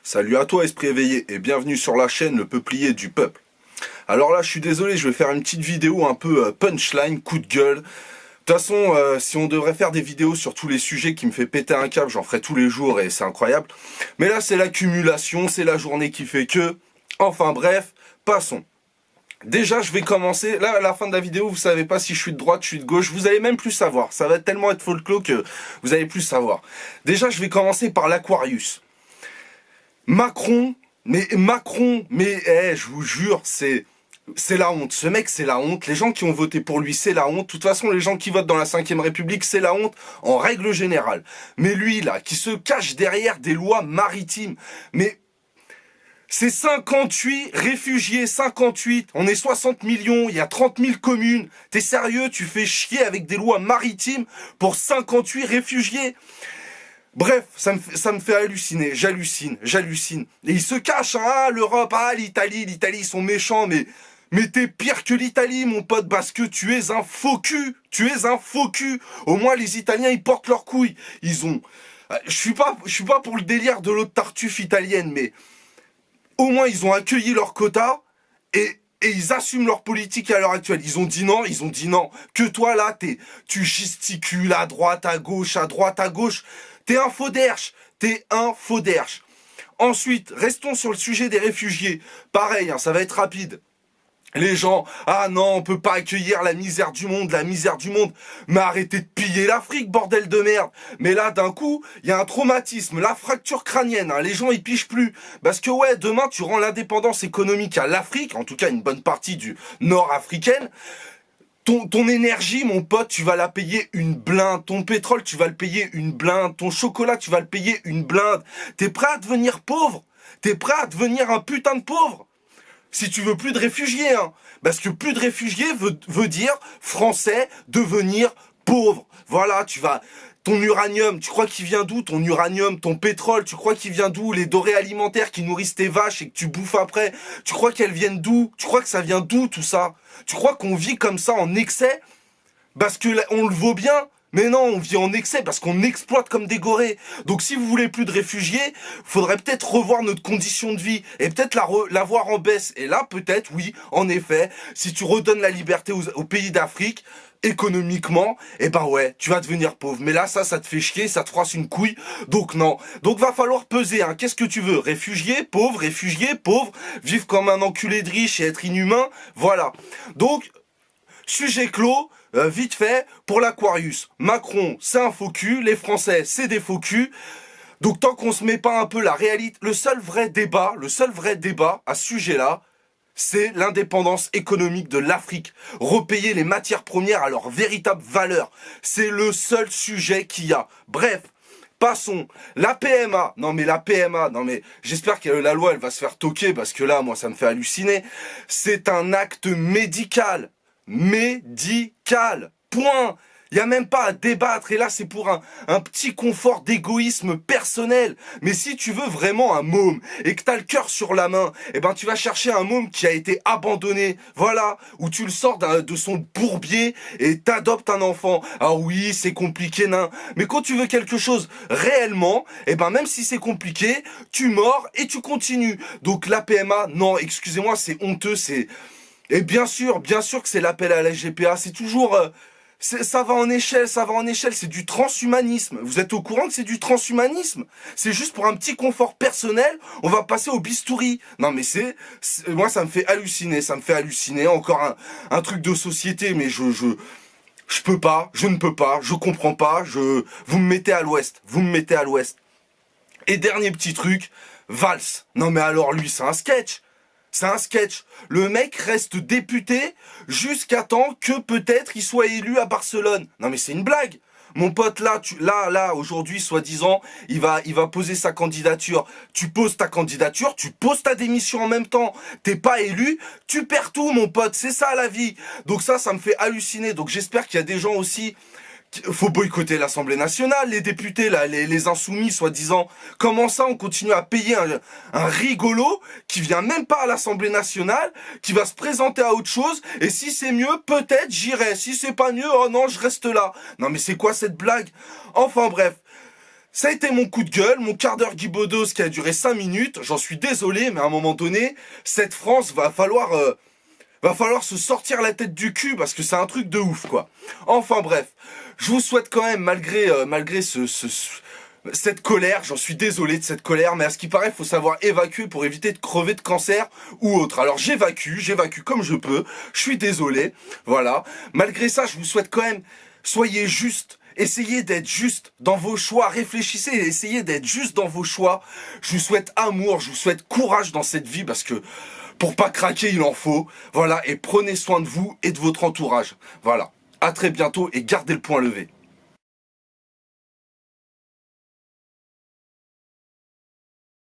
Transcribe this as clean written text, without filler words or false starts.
Salut à toi esprit éveillé et bienvenue sur la chaîne Le Peuplier du Peuple. Alors là je suis désolé, je vais faire une petite vidéo un peu punchline, coup de gueule. De toute façon, si on devrait faire des vidéos sur tous les sujets qui me fait péter un câble, j'en ferai tous les jours et c'est incroyable. Mais là c'est l'accumulation, c'est la journée qui fait que... Enfin bref, passons. Déjà je vais commencer, là à la fin de la vidéo vous savez pas si je suis de droite, je suis de gauche, vous allez même plus savoir. Ça va tellement être folklore que vous allez plus savoir. Déjà je vais commencer par l'Aquarius. Macron, mais je vous jure, c'est la honte. Ce mec, c'est la honte. Les gens qui ont voté pour lui, c'est la honte. De toute façon, les gens qui votent dans la 5ème République, c'est la honte en règle générale. Mais lui, là, qui se cache derrière des lois maritimes, mais c'est 58 réfugiés, 58. On est 60 millions, il y a 30 000 communes. T'es sérieux? Tu fais chier avec des lois maritimes pour 58 réfugiés? Bref, ça me fait halluciner, j'hallucine. Et ils se cachent, hein, l'Europe, l'Italie, ils sont méchants, mais t'es pire que l'Italie, mon pote, parce que tu es un faux cul, Au moins, les Italiens, ils portent leurs couilles. Ils ont... Je suis pas pour le délire de l'autre tartuffe italienne, mais au moins, ils ont accueilli leur quota, et ils assument leur politique à l'heure actuelle. Ils ont dit non. Que toi, là, tu gesticules à droite, à gauche. T'es un faux derche. Ensuite, restons sur le sujet des réfugiés. Pareil, hein, ça va être rapide. Les gens, non, on peut pas accueillir la misère du monde. Mais arrêtez de piller l'Afrique, bordel de merde. Mais là, d'un coup, il y a un traumatisme, la fracture crânienne, hein, les gens ils pigent plus. Parce que ouais, demain, tu rends l'indépendance économique à l'Afrique, en tout cas une bonne partie du nord africaine. Ton énergie, mon pote, tu vas la payer une blinde. Ton pétrole, tu vas le payer une blinde. Ton chocolat, tu vas le payer une blinde. T'es prêt à devenir pauvre? T'es prêt à devenir un putain de pauvre? Si tu veux plus de réfugiés, hein. Parce que plus de réfugiés veut dire français devenir pauvre. Voilà, ton uranium, tu crois qu'il vient d'où ton uranium? Ton pétrole, tu crois qu'il vient d'où? Les denrées alimentaires qui nourrissent tes vaches et que tu bouffes après, tu crois qu'elles viennent d'où? Tu crois que ça vient d'où tout ça? Tu crois qu'on vit comme ça en excès parce que on le vaut bien? Mais non, on vit en excès parce qu'on exploite comme des gorées. Donc si vous voulez plus de réfugiés, faudrait peut-être revoir notre condition de vie et peut-être la voir en baisse. Et là, peut-être, oui, en effet, si tu redonnes la liberté aux pays d'Afrique, économiquement, eh ben ouais, tu vas devenir pauvre. Mais là, ça te fait chier, ça te froisse une couille. Donc non. Donc va falloir peser, hein. Qu'est-ce que tu veux? Réfugié, pauvre, vivre comme un enculé de riche et être inhumain. Voilà. Donc, sujet clos. Vite fait, pour l'Aquarius, Macron, c'est un faux cul, les Français, c'est des faux culs. Donc tant qu'on se met pas un peu la réalité, le seul vrai débat à ce sujet-là, c'est l'indépendance économique de l'Afrique. Repayer les matières premières à leur véritable valeur. C'est le seul sujet qu'il y a. Bref, passons. La PMA, non mais j'espère que la loi elle va se faire toquer parce que là, moi ça me fait halluciner. C'est un acte médical. Point. Il n'y a même pas à débattre, et là c'est pour un petit confort d'égoïsme personnel. Mais si tu veux vraiment un môme, et que t'as le cœur sur la main, eh ben tu vas chercher un môme qui a été abandonné, voilà, où tu le sors de son bourbier, et t'adoptes un enfant. Ah oui, c'est compliqué, nain. Mais quand tu veux quelque chose réellement, eh ben même si c'est compliqué, tu mords et tu continues. Donc la PMA, non, excusez-moi, c'est honteux, c'est... Et bien sûr que c'est l'appel à la GPA, c'est toujours... ça va en échelle, c'est du transhumanisme. Vous êtes au courant que c'est du transhumanisme? C'est juste pour un petit confort personnel, on va passer au bistouri. Non mais moi ça me fait halluciner, encore un truc de société, mais je ne peux pas, je comprends pas, vous me mettez à l'ouest, Et dernier petit truc, Valls. Non mais alors lui c'est un sketch. Le mec reste député jusqu'à temps que peut-être il soit élu à Barcelone. Non mais c'est une blague. Mon pote là, aujourd'hui, soi-disant, il va poser sa candidature. Tu poses ta candidature, tu poses ta démission en même temps. T'es pas élu, tu perds tout, mon pote. C'est ça la vie. Donc ça me fait halluciner. Donc j'espère qu'il y a des gens aussi... Faut boycotter l'Assemblée nationale, les députés, là, les insoumis, soi-disant. Comment ça, on continue à payer un rigolo qui vient même pas à l'Assemblée nationale, qui va se présenter à autre chose, et si c'est mieux, peut-être j'irai. Si c'est pas mieux, oh non, je reste là. Non mais c'est quoi cette blague? Enfin bref. Ça a été mon coup de gueule, mon quart d'heure Guy Bedos qui a duré 5 minutes. J'en suis désolé, mais à un moment donné, cette France va falloir se sortir la tête du cul parce que c'est un truc de ouf, quoi. Enfin bref, je vous souhaite quand même, malgré cette colère, j'en suis désolé de cette colère, mais à ce qui paraît, il faut savoir évacuer pour éviter de crever de cancer ou autre. Alors j'évacue comme je peux, je suis désolé, voilà. Malgré ça, je vous souhaite quand même, soyez juste. Essayez d'être juste dans vos choix, réfléchissez et essayez d'être juste dans vos choix. Je vous souhaite amour, je vous souhaite courage dans cette vie parce que pour pas craquer, il en faut. Voilà, et prenez soin de vous et de votre entourage. Voilà, à très bientôt et gardez le point levé.